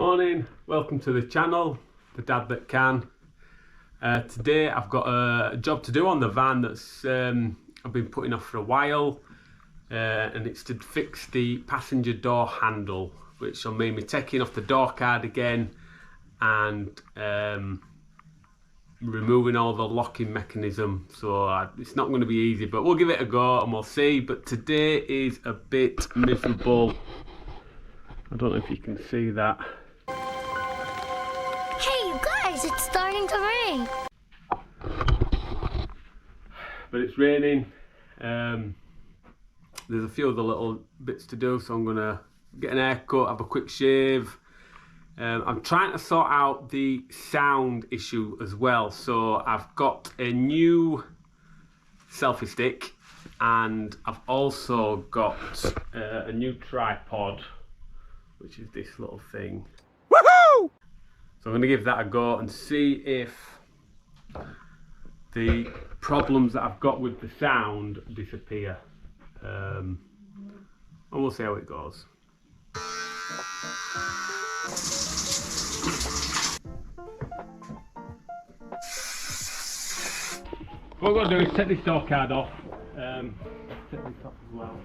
Morning, welcome to the channel, The Dad That Can. Today I've got a job to do on the van that's I've been putting off for a while, and it's to fix the passenger door handle, which will mean me taking off the door card again and removing all the locking mechanism. So it's not going to be easy, but we'll give it a go and we'll see. But today is a bit miserable. I don't know if you can see that. Hey, you guys, it's starting to rain. But it's raining. There's a few other little bits to do, so I'm gonna get an haircut, have a quick shave. I'm trying to sort out the sound issue as well. So I've got a new selfie stick, and I've also got a new tripod, which is this little thing. Woohoo! So I'm going to give that a go and see if the problems that I've got with the sound disappear. And we'll see how it goes. What I'm going to do is take this door card off. Take this off as well.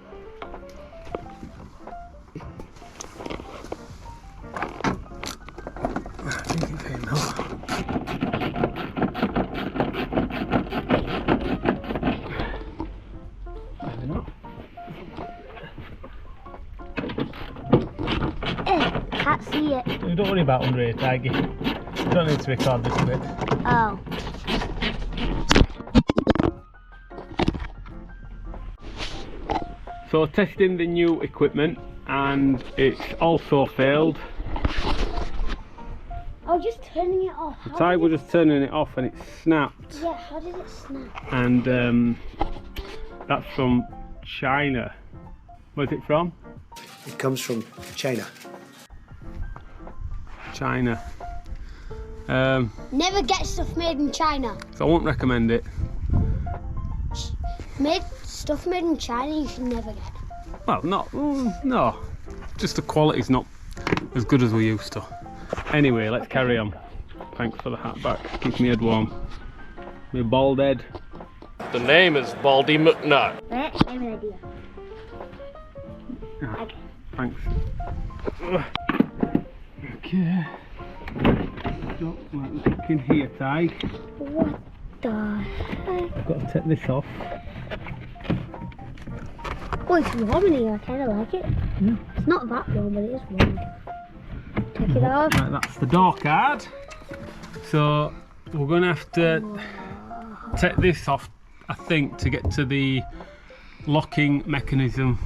I think it's here now. Maybe not. Can't see it. Don't worry about under here, Tiggy. You don't need to record this bit. Oh. So testing the new equipment, and it's also failed. I was just turning it off. The Tig was just turning it off and it snapped. Yeah, how did it snap? And that's from China. Where's it from? It comes from China. China. Never get stuff made in China. So I won't recommend it. Stuff made in China you should never get. Well, no. Just the quality's not as good as we used to. Anyway, let's carry on. Thanks for the hat back. Keeps me head warm. My bald head. The name is Baldy McNutt. I have an idea. Okay. Thanks. Okay. Don't look in here, Tig. What the heck? I've got to take this off. Oh, it's warm in here. I kind of like it. Yeah. It's not that warm, but it is warm. Take it off. Right, that's the door card. So we're going to have to take this off, I think, to get to the locking mechanism.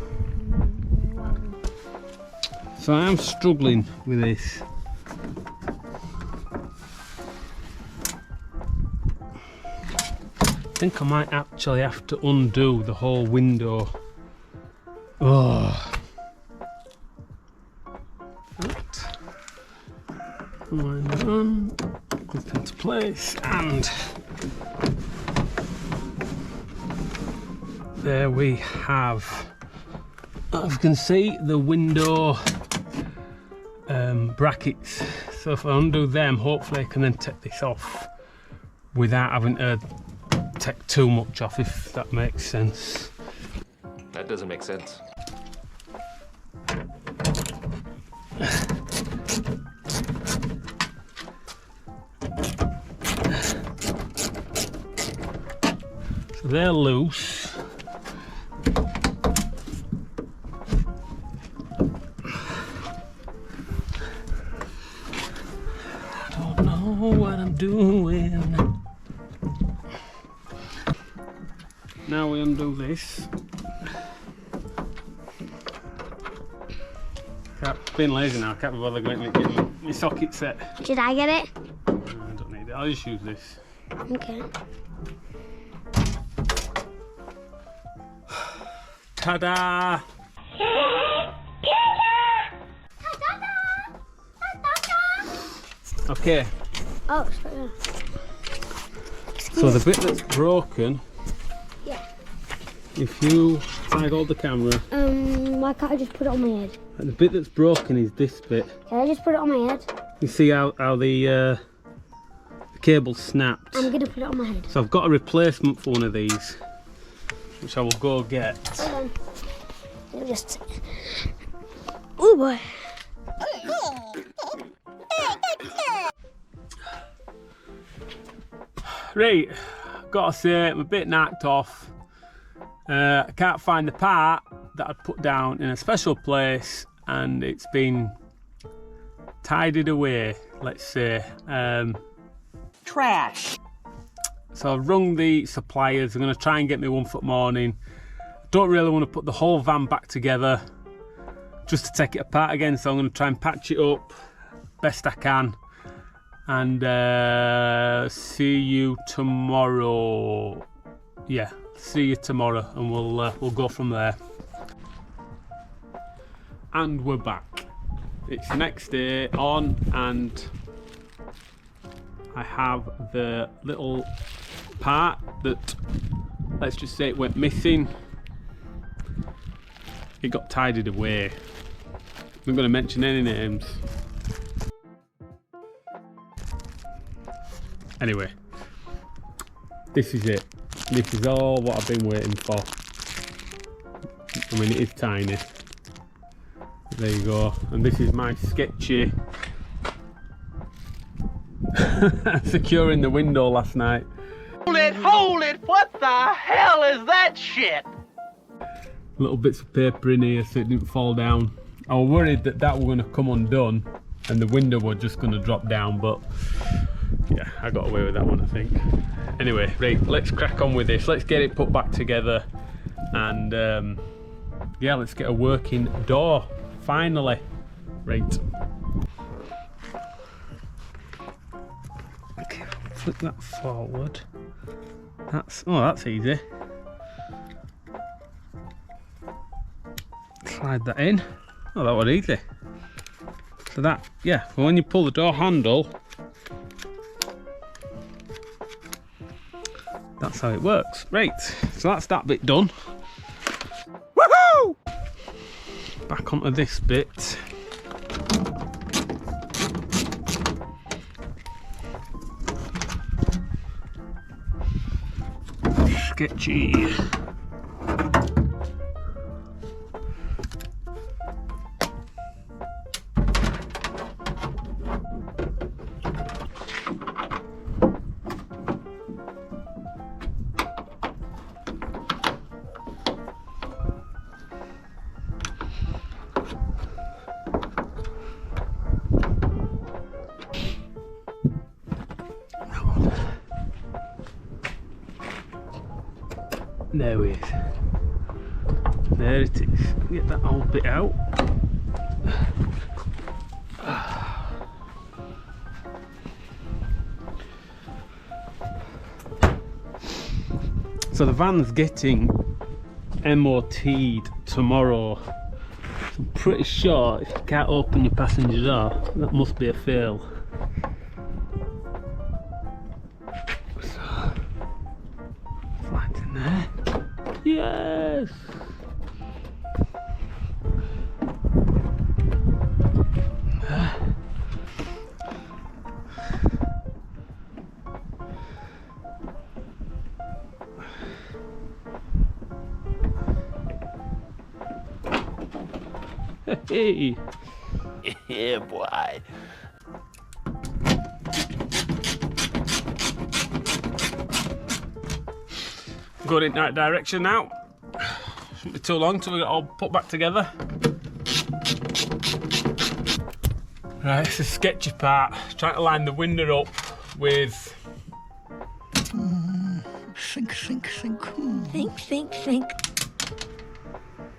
So I am struggling with this. I think I might actually have to undo the whole window. Oh. Right. Wind it on, clip into place, and there we have. As you can see, the window brackets. So if I undo them, hopefully I can then take this off without having to take too much off, if that makes sense. That doesn't make sense. So they're loose. I don't know what I'm doing. Now we undo this. Being lazy now, I can't be bothered going to get my socket set. Should I get it? No, I don't need it, I'll just use this. Okay. Ta-da! Okay, Oh, sorry. so the bit that's broken, Yeah. if you I hold the camera. Why can't I just put it on my head? And the bit that's broken is this bit. Can I just put it on my head? You see how the cable snapped. I'm gonna put it on my head. So I've got a replacement for one of these, which I will go get. Hold on. Let me just. Oh boy. Right, gotta say, I'm a bit knocked off. I can't find the part that I'd put down in a special place, and it's been tidied away, let's say. Trash. So I've rung the suppliers. I'm going to try and get me one for morning. Don't really want to put the whole van back together just to take it apart again, so I'm going to try and patch it up best I can. And see you tomorrow. Yeah, see you tomorrow, and we'll go from there. And we're back. It's the next day on, and I have the little part that, let's just say, it went missing. It got tidied away. I'm not going to mention any names. Anyway, this is it. This is all what I've been waiting for. I mean, it is tiny. There you go. And this is my sketchy securing the window last night. Hold it! What the hell is that shit? Little bits of paper in here so it didn't fall down. I was worried that that was going to come undone and the window was just going to drop down, but yeah, I got away with that one, I think. Anyway, right, let's crack on with this. Let's get it put back together, and yeah, let's get a working door finally. Right. Okay, flip that forward. That's easy. Slide that in. Oh, that was easy. So that, yeah, well, when you pull the door handle, that's how it works. Right, so that's that bit done. Woohoo! Back onto this bit. Sketchy. There it is. There it is. Get that old bit out. So the van's getting MOT'd tomorrow. So I'm pretty sure if you can't open your passenger door, that must be a fail. So, slide in there. Yes! Hey! Yeah, boy. Going in the right direction now. Shouldn't be too long till we get it all put back together. Right, it's a sketchy part. Trying to line the window up with Think. Think.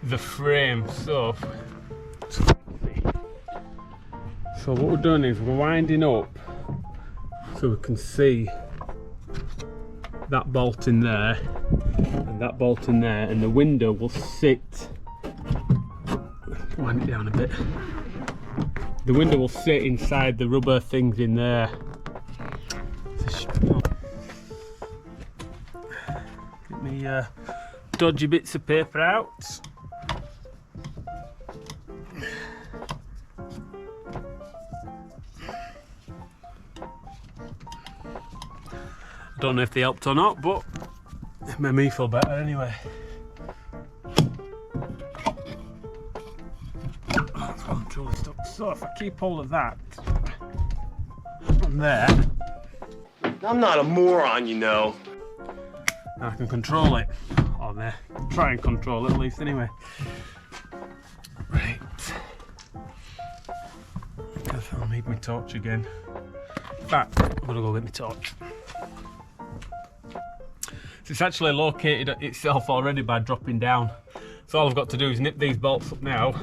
the frame. So what we're doing is we're winding up so we can see that bolt in there and that bolt in there, and the window will sit. Wind it down a bit. The window will sit inside the rubber things in there. Let me dodgy bits of paper out. Don't know if they helped or not, but it made me feel better anyway. That's what I'm truly stuck. So if I keep hold of that from there, I'm not a moron, you know. I can control it. Or there. Try and control it at least anyway. Right. Guess I'll need my torch again. In fact, I'm gonna go get my torch. So it's actually located itself already by dropping down. So all I've got to do is nip these bolts up now.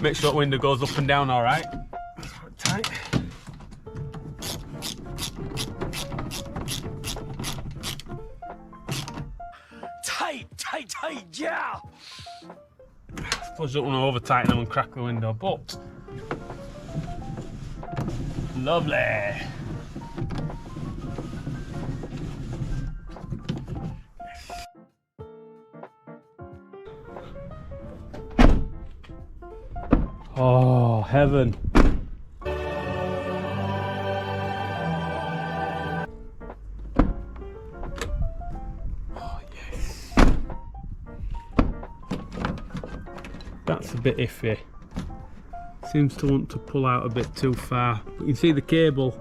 Make sure that window goes up and down all right. Tight. Tight, yeah! I suppose you don't want to over tighten them and crack the window, but lovely. Oh, heaven. Oh, yes. That's a bit iffy. Seems to want to pull out a bit too far. You can see the cable.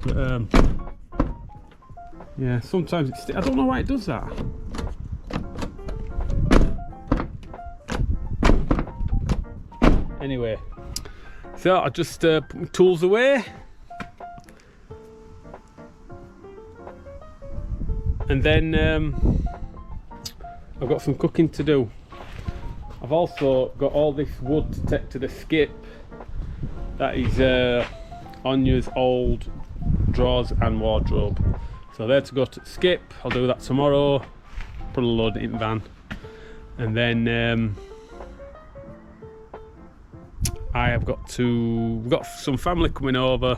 But, yeah, sometimes it's... I don't know why it does that. Anyway, so I just put my tools away. And then I've got some cooking to do. I've also got all this wood to take to the skip. That is Anya's old drawers and wardrobe. So they're to go to the skip. I'll do that tomorrow. Put a load in the van. And then we've got some family coming over.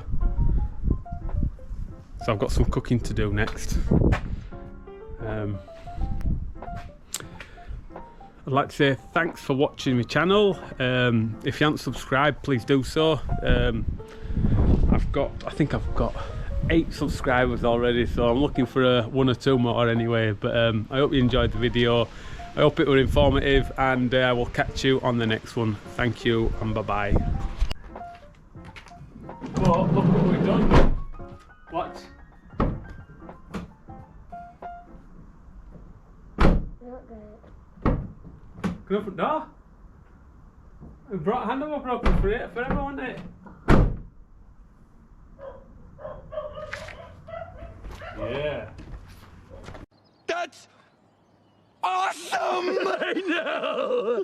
So I've got some cooking to do next. I'd like to say thanks for watching my channel. If you haven't subscribed, please do so. I think I've got 8 subscribers already, so I'm looking for 1 or 2 more anyway. But I hope you enjoyed the video. I hope it was informative, and I will catch you on the next one. Thank you and bye bye. Well, look what we've done. What? Can I open the door? Handover broken for everyone, isn't it? Yeah. That's awesome! I know!